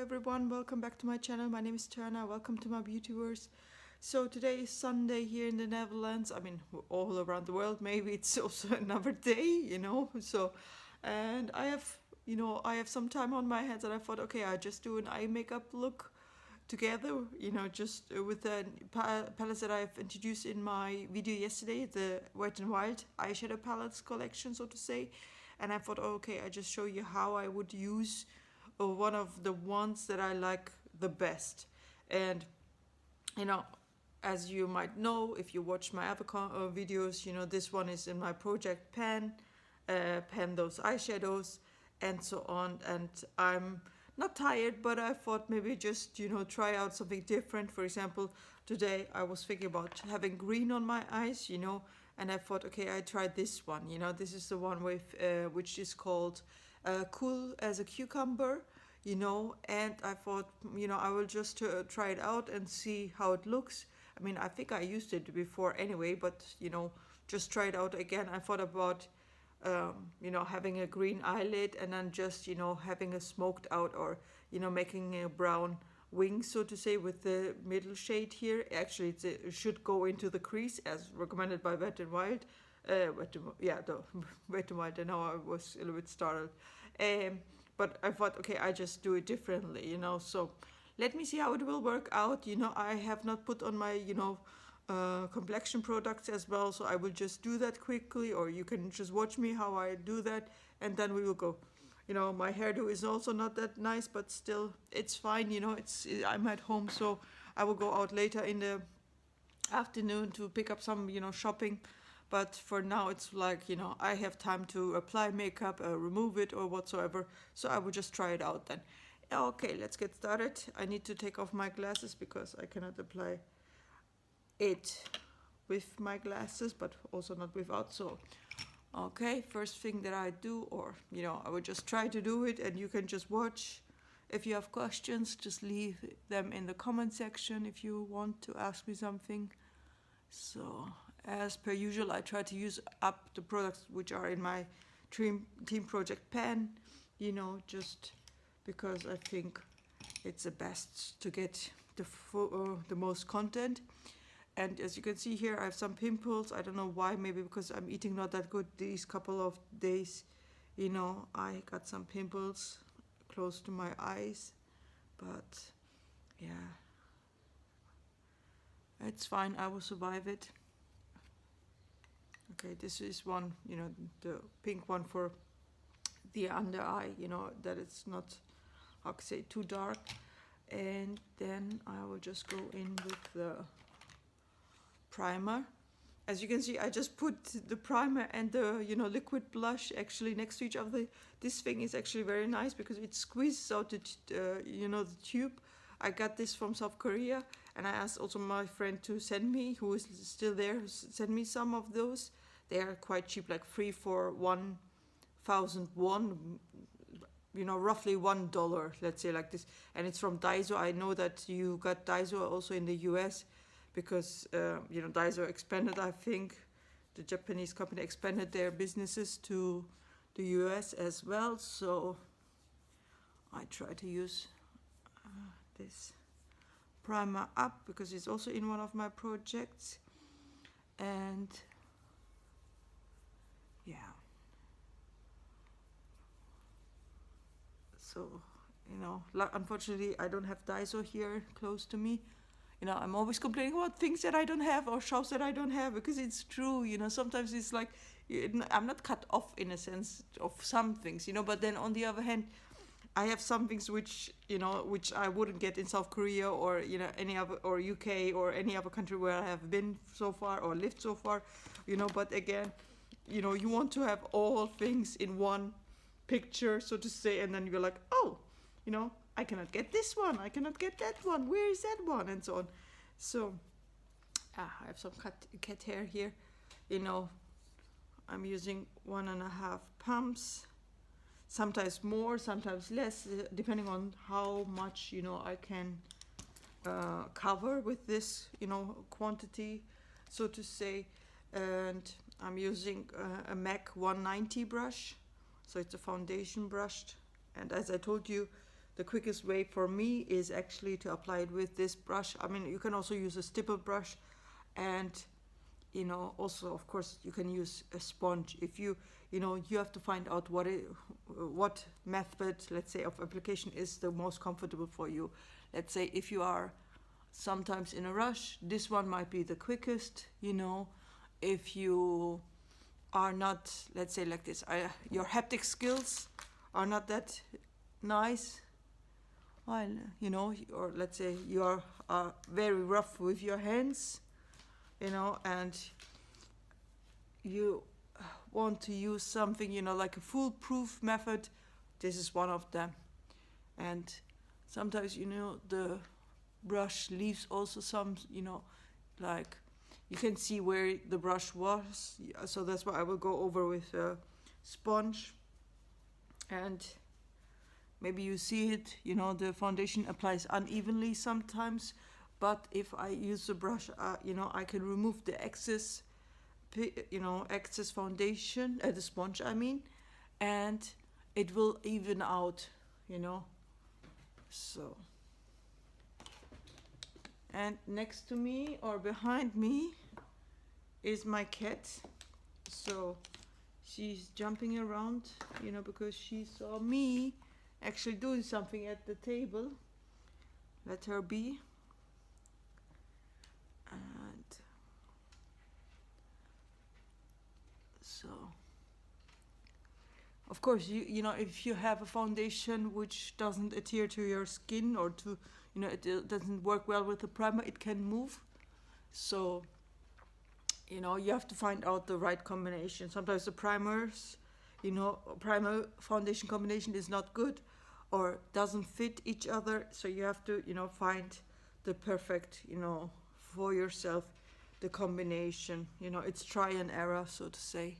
everyone, welcome back to my channel. My name is Turner. Welcome to my beautyverse. So today is Sunday here in the Netherlands. I mean, all around the world. Maybe it's also another day, and I have some time on my hands, and I thought, okay, I just do an eye makeup look together, just with the palettes that I've introduced in my video yesterday, the Wet n Wild eyeshadow palettes collection, so to say. And I thought, okay, I just show you how I would use one of the ones that I like the best. And as you might know, if you watch my other videos, this one is in my project pen those eyeshadows and so on. And I'm not tired, but I thought maybe just try out something different. For example, today I was thinking about having green on my eyes, and I thought, okay, I tried this one. This is the one with which is called Cool as a Cucumber, and I thought, I will just try it out and see how it looks. I mean, I think I used it before anyway, but just try it out again. I thought about having a green eyelid and then just having a smoked out, or making a brown wing, so to say, with the middle shade here. Actually, it should go into the crease as recommended by Wet n Wild. The Wet n Wild. And now I was a little bit startled. But I thought, okay, I just do it differently, So let me see how it will work out. I have not put on my complexion products as well, so I will just do that quickly, or you can just watch me how I do that, and then we will go. My hairdo is also not that nice, but still it's fine. I'm at home, so I will go out later in the afternoon to pick up some shopping, but for now it's like I have time to apply makeup, remove it or whatsoever, so I will just try it out then. Okay, let's get started. I need to take off my glasses because I cannot apply it with my glasses, but also not without. So okay, first thing that I do, or I would just try to do it, and you can just watch. If you have questions, just leave them in the comment section if you want to ask me something. So as per usual, I try to use up the products which are in my team project pen, just because I think it's the best to get the most content. And as you can see here, I have some pimples. I don't know why, maybe because I'm eating not that good these couple of days. I got some pimples close to my eyes, but yeah, it's fine. I will survive it. Okay, this is one, the pink one for the under eye, that it's not, how to say, too dark. And then I will just go in with the primer. As you can see, I just put the primer and the liquid blush actually next to each other. This thing is actually very nice because it squeezes out the the tube. I got this from South Korea, and I asked also my friend to send me, who is still there, send me some of those. They are quite cheap, like 3 for 1,000 won, roughly $1, let's say, like this. And it's from Daiso. I know that you got Daiso also in the US, because Daiso expanded, I think the Japanese company expanded their businesses to the US as well. So I try to use this primer up because it's also in one of my projects. And yeah, so unfortunately I don't have Daiso here close to me. I'm always complaining about things that I don't have, or shops that I don't have, because it's true. Sometimes it's like I'm not cut off in a sense of some things, but then on the other hand, I have some things which which I wouldn't get in South Korea, or any other, or UK, or any other country where I have been so far or lived so far. But again, you want to have all things in one picture, so to say, and then you're like, oh, I cannot get this one, I cannot get that one, where is that one, and so on. So I have some cat hair here. I'm using 1.5 pumps, sometimes more, sometimes less, depending on how much I can cover with this quantity, so to say. And I'm using a MAC 190 brush, so it's a foundation brush. And as I told you, the quickest way for me is actually to apply it with this brush. I mean, you can also use a stipple brush, and you know, also of course you can use a sponge. If you know, you have to find out what method, let's say, of application is the most comfortable for you. Let's say if you are sometimes in a rush, this one might be the quickest, you know. If you are not, let's say like this, your haptic skills are not that nice, well, you know, or let's say you are very rough with your hands, you know, and you want to use something, you know, like a foolproof method, this is one of them. And sometimes, you know, the brush leaves also some, you know, like you can see where the brush was, so that's why I will go over with a sponge. And maybe you see it, you know, the foundation applies unevenly sometimes, but if I use the brush, you know, I can remove the excess, you know, excess foundation, the sponge I mean, and it will even out, you know. So, and next to me or behind me is my cat. So she's jumping around, you know, because she saw me actually doing something at the table. Let her be. And so, of course, you know, if you have a foundation which doesn't adhere to your skin, or to, you know, it doesn't work well with the primer, it can move. So, you know, you have to find out the right combination. Sometimes the primers, you know, primer foundation combination is not good or doesn't fit each other. So you have to, you know, find the perfect, you know, for yourself, the combination. You know, it's try and error, so to say.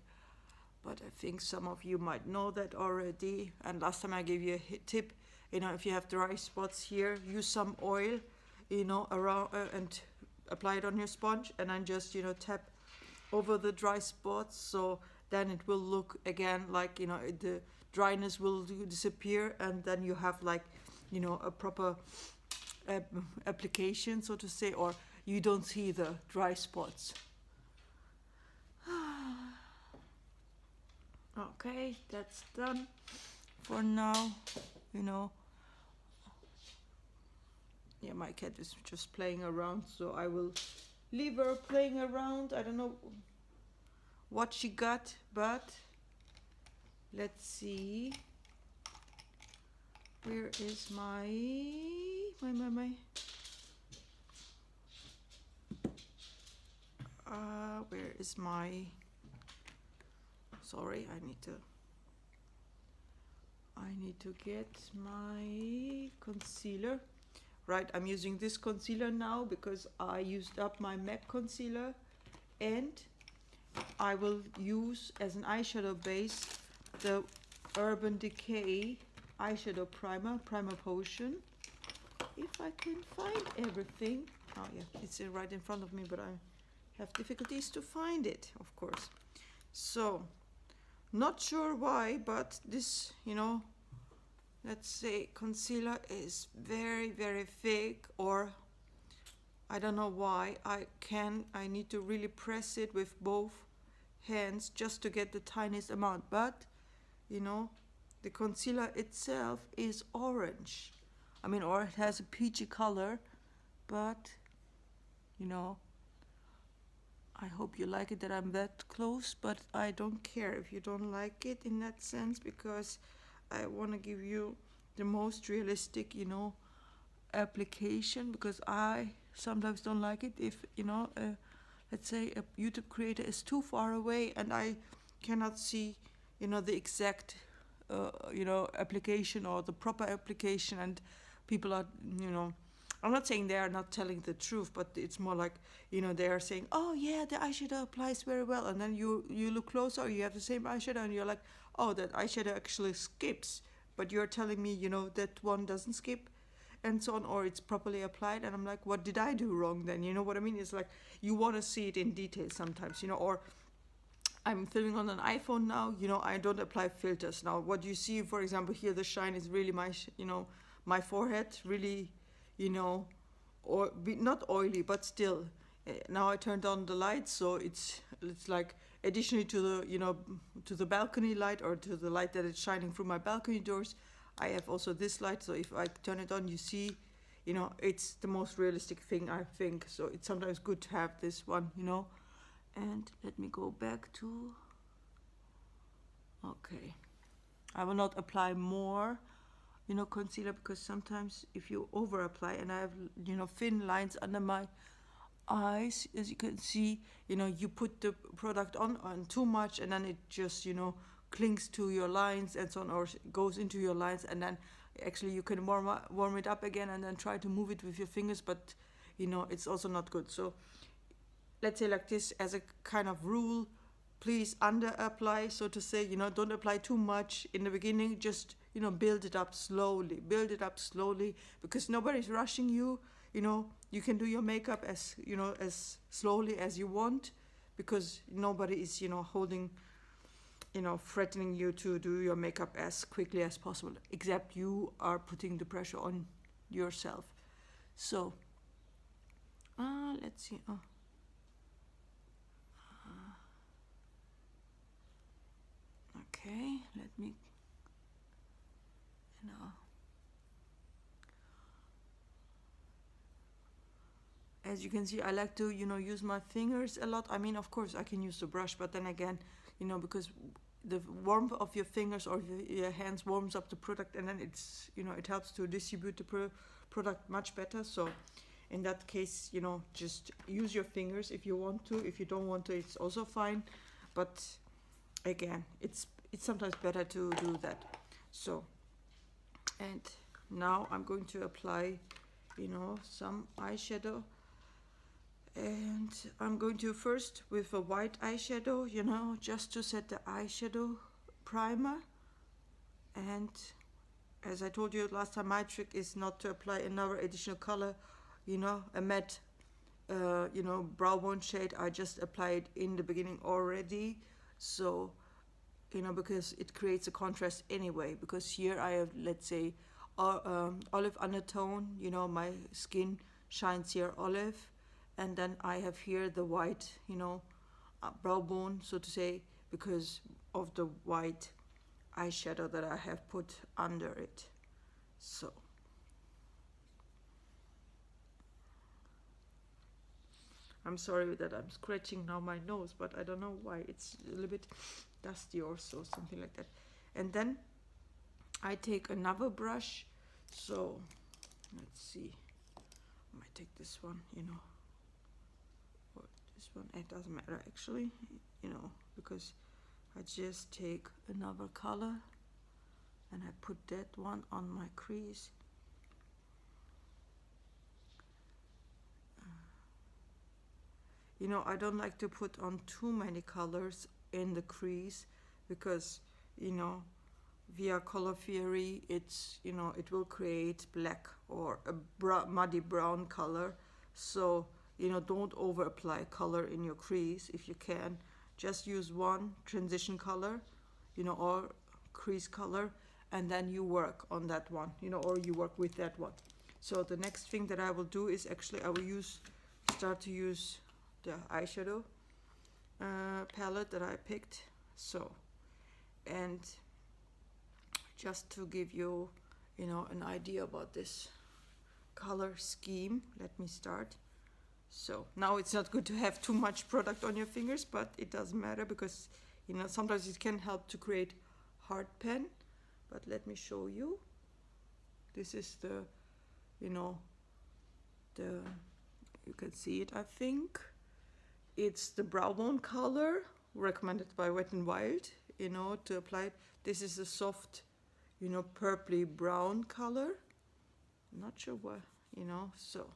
But I think some of you might know that already. And last time I gave you a tip, you know, if you have dry spots here, use some oil, you know, around and apply it on your sponge, and then just, you know, tap over the dry spots, so then it will look again like, you know, the dryness will disappear, and then you have like, you know, a proper application, so to say, or you don't see the dry spots. Okay, that's done for now, you know. Yeah, my cat is just playing around, so I will leave her playing around. I don't know what she got, but let's see. Where is my where is my, sorry, I need to get my concealer. Right, I'm using this concealer now because I used up my MAC concealer, and I will use as an eyeshadow base the Urban Decay eyeshadow primer potion. If I can find everything. Oh yeah, it's right in front of me, but I have difficulties to find it, of course. So, not sure why, but this, you know, let's say concealer is very, very thick, or I don't know why. I need to really press it with both hands just to get the tiniest amount, but you know, the concealer itself is orange. I mean, or it has a peachy color, but you know, I hope you like it that I'm that close, but I don't care if you don't like it in that sense, because I want to give you the most realistic, you know, application, because I sometimes don't like it if, you know, let's say a YouTube creator is too far away and I cannot see, you know, the exact, you know, application or the proper application, and people are, you know, I'm not saying they are not telling the truth, but it's more like, you know, they are saying, oh yeah, the eyeshadow applies very well, and then you look closer, you have the same eyeshadow, and you're like, oh, that eyeshadow actually skips, but you're telling me, you know, that one doesn't skip, and so on, or it's properly applied, and I'm like, what did I do wrong then? You know what I mean? It's like, you want to see it in detail sometimes, you know, or I'm filming on an iPhone now, you know, I don't apply filters. Now, what you see, for example, here, the shine is really my, you know, my forehead really, you know, or not oily, but still. Now I turned on the light, so it's like additionally to the, you know, to the balcony light, or to the light that is shining through my balcony doors, I have also this light. So if I turn it on, you see, you know, it's the most realistic thing, I think. So it's sometimes good to have this one, you know. And let me go back to, okay, I will not apply more, you know, concealer, because sometimes if you over apply, and I have, you know, thin lines under my eyes, as you can see, you know, you put the product on too much, and then it just, you know, clings to your lines and so on, or goes into your lines, and then actually you can warm it up again and then try to move it with your fingers, but you know, it's also not good. So let's say like this, as a kind of rule, please under apply, so to say, you know, don't apply too much in the beginning, just, you know, build it up slowly, because nobody's rushing you, you know. You can do your makeup as, you know, as slowly as you want, because nobody is, you know, holding, you know, threatening you to do your makeup as quickly as possible, except you are putting the pressure on yourself. So let's see. Okay, let me, you know, as you can see, I like to, you know, use my fingers a lot. I mean, of course I can use the brush, but then again, you know, because the warmth of your fingers or your hands warms up the product, and then it's, you know, it helps to distribute the product much better. So in that case, you know, just use your fingers if you want to. If you don't want to, it's also fine, but again, it's sometimes better to do that. So, and now I'm going to apply, you know, some eyeshadow, and I'm going to first with a white eyeshadow, you know, just to set the eyeshadow primer. And as I told you last time, my trick is not to apply another additional color, you know, a matte, you know, brow bone shade. I just apply it in the beginning already, so, you know, because it creates a contrast anyway, because here I have, let's say, olive undertone, you know, my skin shines here olive, and then I have here the white, you know, brow bone, so to say, because of the white eyeshadow that I have put under it. So I'm sorry that I'm scratching now my nose, but I don't know why. It's a little bit dusty or so, something like that. And then I take another brush. So let's see, I might take this one, you know, or this one. It doesn't matter actually, you know, because I just take another color and I put that one on my crease. You know, I don't like to put on too many colors in the crease, because, you know, via color theory, it's, you know, it will create black or a muddy brown color. So, you know, don't over apply color in your crease. If you can, just use one transition color, you know, or crease color, and then you work on that one, you know, or you work with that one. So the next thing that I will do is actually I will start to use the eyeshadow palette that I picked. So, and just to give you, you know, an idea about this color scheme, let me start. So now it's not good to have too much product on your fingers, but it doesn't matter, because, you know, sometimes it can help to create hard pen. But let me show you. This is the, you know, you can see it, I think. It's the brow bone color recommended by Wet n Wild, you know, to apply it. This is a soft, you know, purpley brown color. I'm not sure what, you know, so.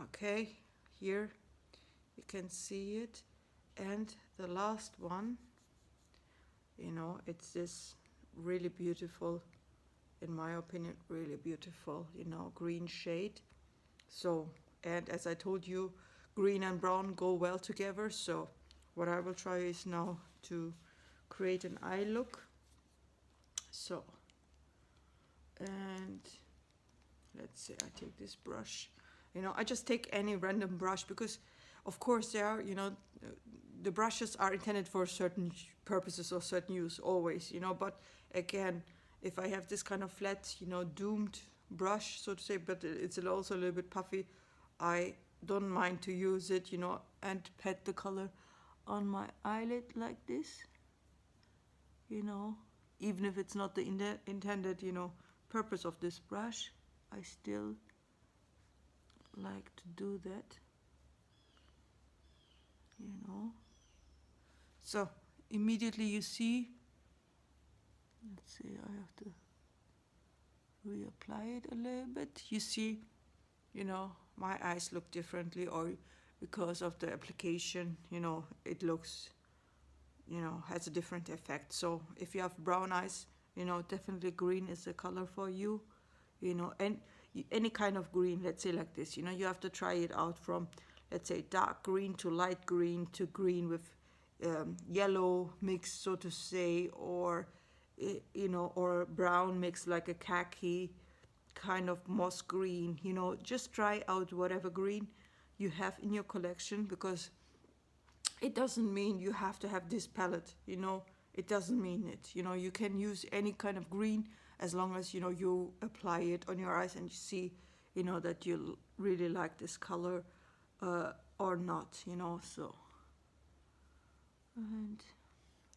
Okay, here you can see it. And the last one, you know, it's this really beautiful, in my opinion, really beautiful, you know, green shade. So, and as I told you, green and brown go well together. So what I will try is now to create an eye look. So And let's say I take this brush. You know, I just take any random brush because, of course, there are, you know, the brushes are intended for certain purposes or certain use always, you know. But again, if I have this kind of flat, you know, doomed brush, so to say, but it's also a little bit puffy, I don't mind to use it, you know, and pat the color on my eyelid like this, you know. Even if it's not the intended, you know, purpose of this brush, I still like to do that, you know. So immediately you see, let's see, I have to reapply it a little bit. You see, you know, my eyes look differently, or because of the application, you know, it looks, you know, has a different effect. So if you have brown eyes, you know, definitely green is the color for you, you know. And any kind of green, let's say like this, you know, you have to try it out from, let's say, dark green to light green to green with yellow mix, so to say, or you know, or brown mix like a khaki kind of moss green, you know. Just try out whatever green you have in your collection, because it doesn't mean you have to have this palette, you know. It doesn't mean it, you know. You can use any kind of green as long as, you know, you apply it on your eyes and you see, you know, that you really like this color or not, you know. So, and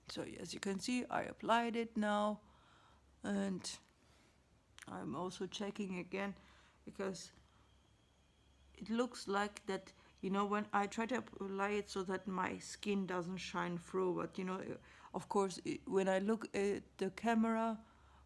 so as you can see, I applied it now, and I'm also checking again, because it looks like that, you know, when I try to apply it so that my skin doesn't shine through. But, you know, of course, when I look at the camera,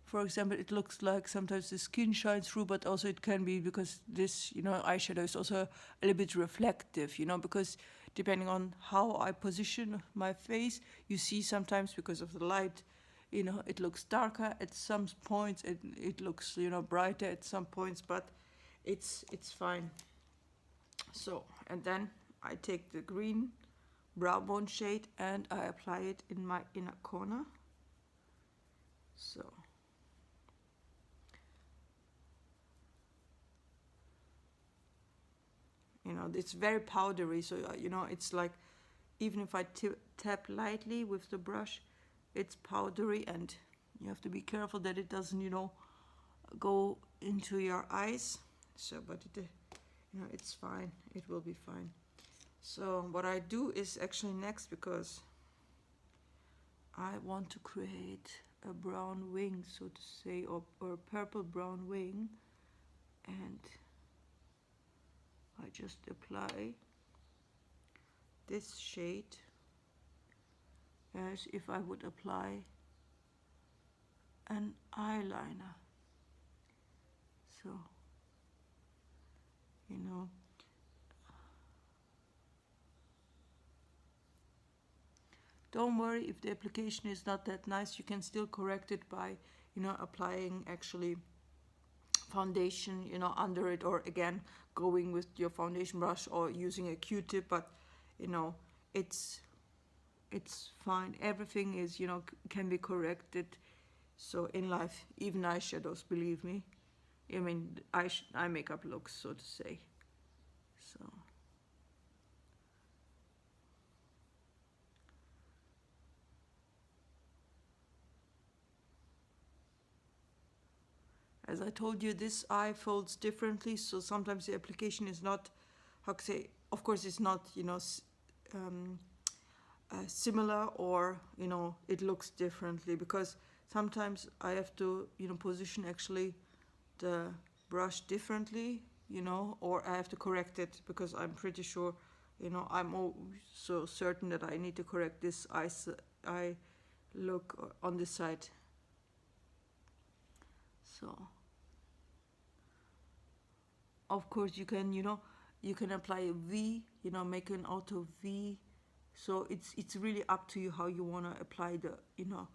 for example, it looks like sometimes the skin shines through, but also it can be because this, you know, eyeshadow is also a little bit reflective, you know, because depending on how I position my face, you see sometimes because of the light, you know, it looks darker at some points, it looks, you know, brighter at some points, but it's fine. So, and then I take the green brow bone shade and I apply it in my inner corner. So, you know, it's very powdery, so you know, it's like, even if I tap lightly with the brush, it's powdery, and you have to be careful that it doesn't, you know, go into your eyes. So, but it, you know, it's fine, it will be fine. So what I do is actually next, because I want to create a brown wing, so to say, or a purple brown wing, and I just apply this shade as if I would apply an eyeliner. So, you know, don't worry if the application is not that nice. You can still correct it by, you know, applying actually foundation, you know, under it, or again going with your foundation brush or using a Q-tip. But, you know, it's fine. Everything is, you know, can be corrected. So in life, even eyeshadows, believe me. I mean, eye makeup looks, so to say. So. As I told you, this eye folds differently, so sometimes the application is not, how to say, of course it's not, you know, similar, or, you know, it looks differently, because sometimes I have to, you know, position actually the brush differently, you know, or I have to correct it, because I'm pretty sure, you know, I'm so certain that I need to correct this eye look on this side. So, of course, you can, you know, you can apply a V, you know, make an auto V. So it's really up to you how you want to apply the, you know,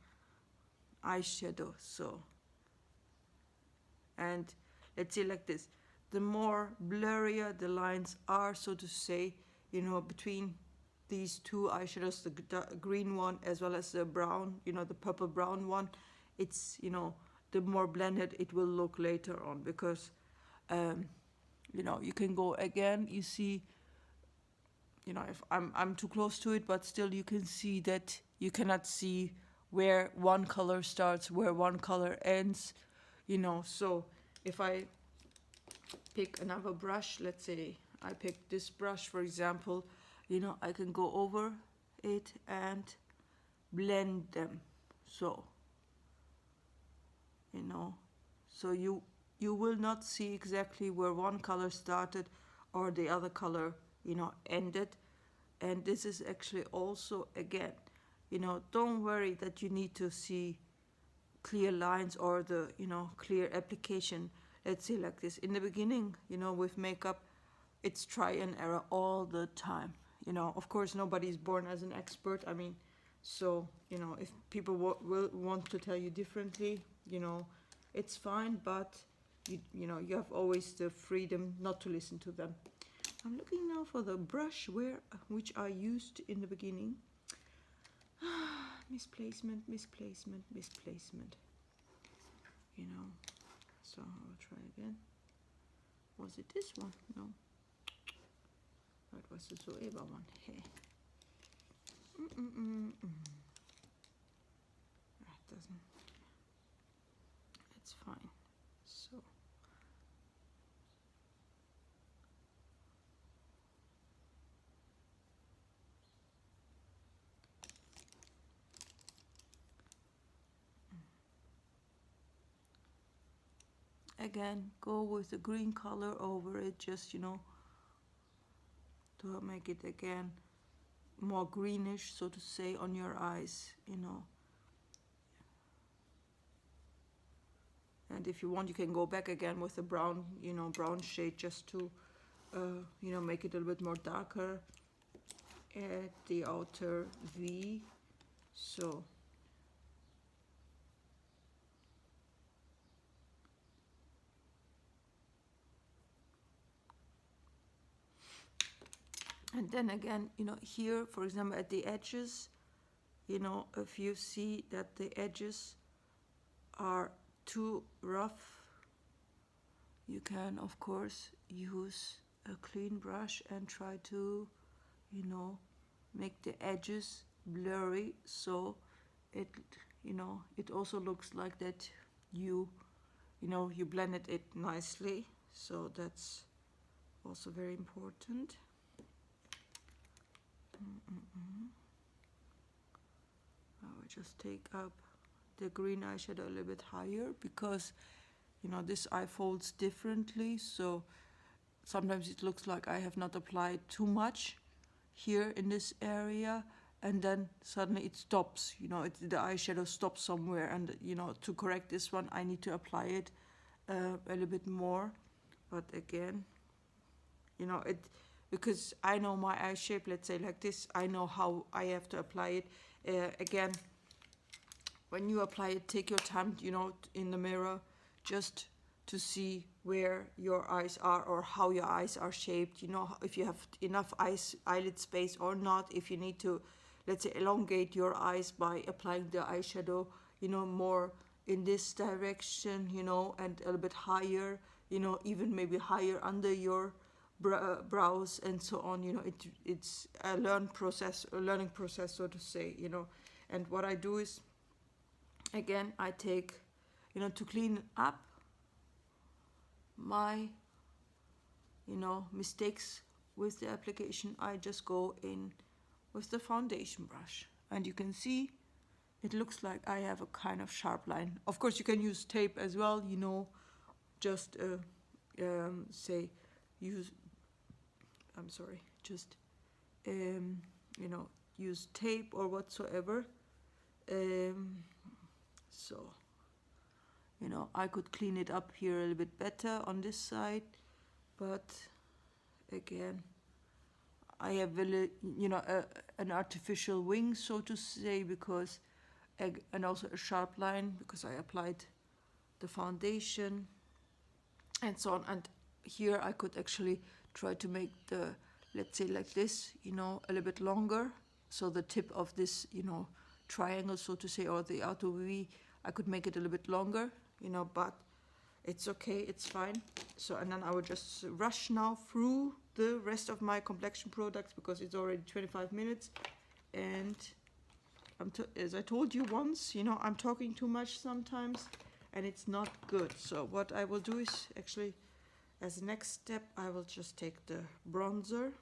eyeshadow. So, and let's say like this, the more blurrier the lines are, so to say, you know, between these two eyeshadows, the green one as well as the brown, you know, the purple brown one, it's, you know, the more blended it will look later on, because you know, you can go again, you see, you know, if I'm too close to it, but still you can see that you cannot see where one color starts, where one color ends, you know. So if I pick another brush, let's say I pick this brush, for example, you know, I can go over it and blend them. So, you know, so you will not see exactly where one color started or the other color, you know, ended. And this is actually also, again, you know, don't worry that you need to see clear lines or the, you know, clear application. Let's say like this in the beginning, you know, with makeup, it's try and error all the time. You know, of course, nobody's born as an expert. I mean, so, you know, if people will want to tell you differently, you know, it's fine, but you know, you have always the freedom not to listen to them. I'm looking now for the brush which I used in the beginning. Misplacement. You know, so I'll try again. Was it this one? No. That was the Zoeva one. Hey. That doesn't. It's fine. So. Again, go with the green color over it, just, you know, to make it again more greenish, so to say, on your eyes, you know. And if you want, you can go back again with the brown, you know, brown shade, just to, you know, make it a little bit more darker at the outer V. So. And then again, you know, here, for example, at the edges, you know, if you see that the edges are too rough, you can, of course, use a clean brush and try to, you know, make the edges blurry, so it, you know, it also looks like that you know, you blended it nicely. So that's also very important. I will just take up the green eyeshadow a little bit higher, because, you know, this eye folds differently, so sometimes it looks like I have not applied too much here in this area, and then suddenly it stops, you know, the eyeshadow stops somewhere, and, you know, to correct this one I need to apply it a little bit more. But again, you know, because I know my eye shape, let's say like this, I know how I have to apply it. Again, when you apply it, take your time, you know, in the mirror, just to see where your eyes are or how your eyes are shaped, you know, if you have enough eyelid space or not, if you need to, let's say, elongate your eyes by applying the eyeshadow, you know, more in this direction, you know, and a little bit higher, you know, even maybe higher under your brows and so on, you know, it's a learning process, so to say, you know. And what I do is, again, I take, you know, to clean up my, you know, mistakes with the application, I just go in with the foundation brush, and you can see it looks like I have a kind of sharp line. Of course, you can use tape as well, you know, just say use, I'm sorry, just you know, use tape or whatsoever. So, you know, I could clean it up here a little bit better on this side, but again, I have really, you know, an artificial wing, so to say, because, and also a sharp line, because I applied the foundation and so on. And here I could actually try to make the, let's say like this, you know, a little bit longer, so the tip of this, you know, triangle, so to say, or the outer V, I could make it a little bit longer, you know, but it's okay, it's fine. So, and then I will just rush now through the rest of my complexion products because it's already 25 minutes. And as I told you once, you know, I'm talking too much sometimes and it's not good. So what I will do is actually, as a next step, I will just take the bronzer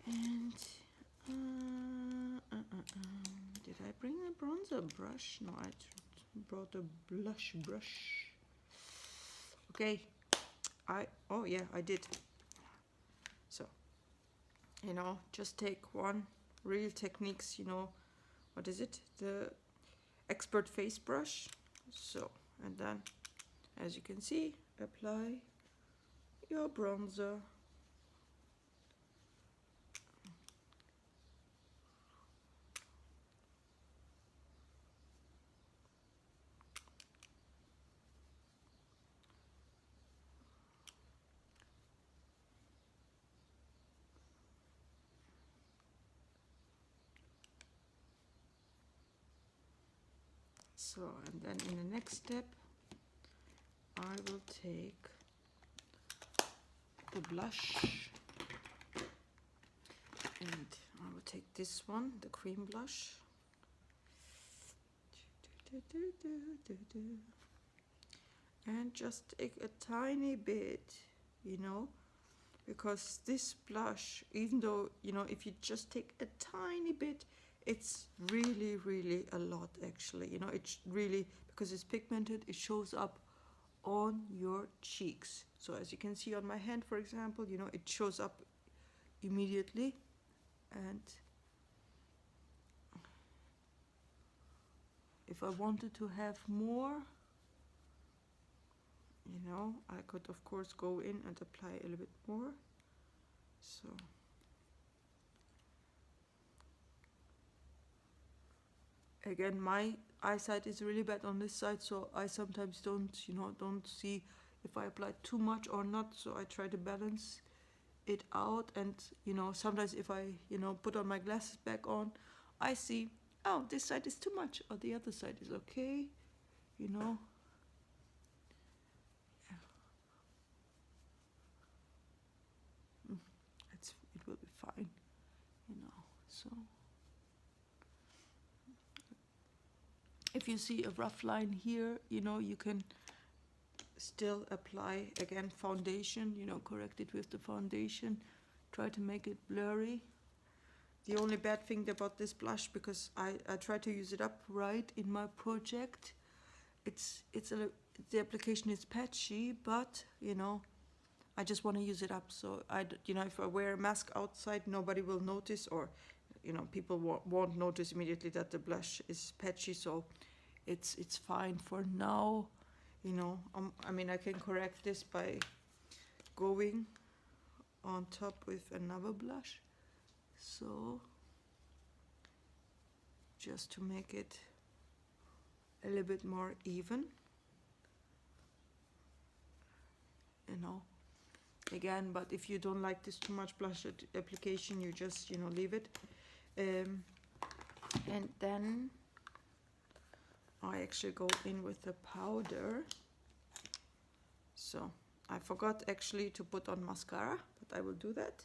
and did I bring a bronzer brush? No, I brought a blush brush. Okay, oh yeah, I did. So, you know, just take one real techniques, you know, what is it? The expert face brush. So, and then, as you can see, apply your bronzer. So, and then in the next step, I will take the blush and I will take this one, the cream blush. And just take a tiny bit, you know, because this blush, even though, you know, if you just take a tiny bit, it's really, really a lot actually, you know, it's really, because it's pigmented, it shows up on your cheeks. So as you can see on my hand, for example, you know, it shows up immediately. And if I wanted to have more, you know, I could of course go in and apply a little bit more. So again, my eyesight is really bad on this side, so I sometimes don't, you know, don't see if I apply too much or not. So I try to balance it out, and you know, sometimes if I, you know, put on my glasses back on, I see, oh, this side is too much or the other side is okay, you know. It will be fine, you know. So if you see a rough line here, you know, you can still apply again foundation, you know, correct it with the foundation, try to make it blurry. The only bad thing about this blush, because I try to use it up right in my project, the application is patchy, but you know, I just want to use it up. So you know, if I wear a mask outside, nobody will notice, or you know, people won't notice immediately that the blush is patchy. So it's fine for now, you know. I mean, I can correct this by going on top with another blush. So just to make it a little bit more even, you know. Again, but if you don't like this too much blush application, you just, you know, leave it. And then I actually go in with the powder. So I forgot actually to put on mascara, but I will do that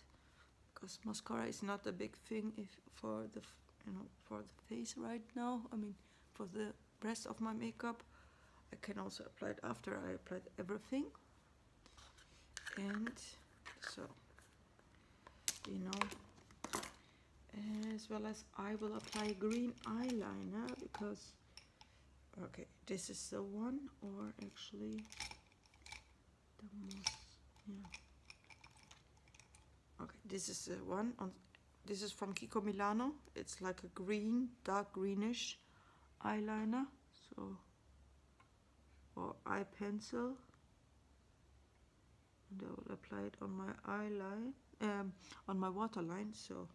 because mascara is not a big thing for the, you know, for the face right now. I mean, for the rest of my makeup, I can also apply it after I applied everything. And so, you know, as well as I will apply green eyeliner because, okay, this is the one, or actually the most, yeah. Okay, this is the one on. This is from Kiko Milano. It's like a green, dark greenish eyeliner. So, or eye pencil. And I will apply it on my eyeline, on my waterline. So,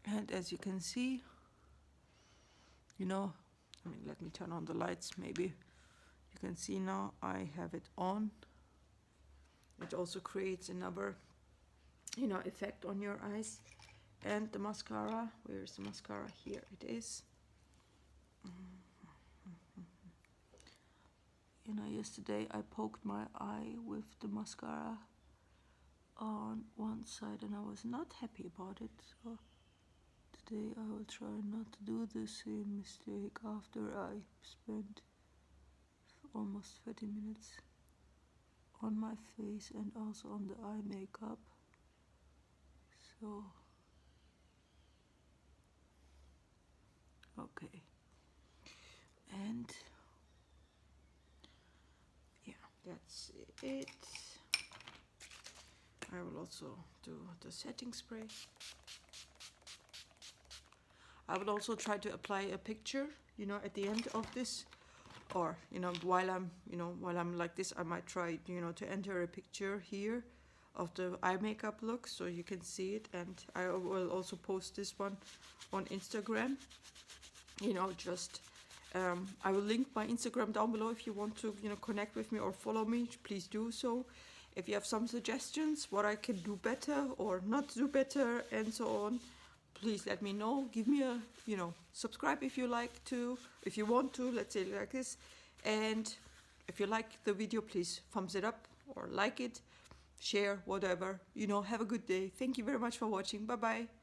and as you can see, you know, I mean, let me turn on the lights. Maybe you can see now I have it on. It also creates another you know, effect on your eyes. And the mascara, where is the mascara? Here it is. You know, yesterday I poked my eye with the mascara on one side and I was not happy about it. So today I will try not to do the same mistake after I spent almost 30 minutes on my face and also on the eye makeup. So, okay. And yeah, that's it. I will also do the setting spray. I will also try to apply a picture, you know, at the end of this, or you know, while I'm like this, I might try, you know, to enter a picture here of the eye makeup look so you can see it. And I will also post this one on Instagram. You know, just I will link my Instagram down below if you want to, you know, connect with me or follow me. Please do so. If you have some suggestions what I can do better or not do better and so on, please let me know. Give me a, you know, subscribe if you like to, if you want to, let's say like this. And if you like the video, please thumbs it up or like it, share, whatever. You know, have a good day. Thank you very much for watching. Bye bye.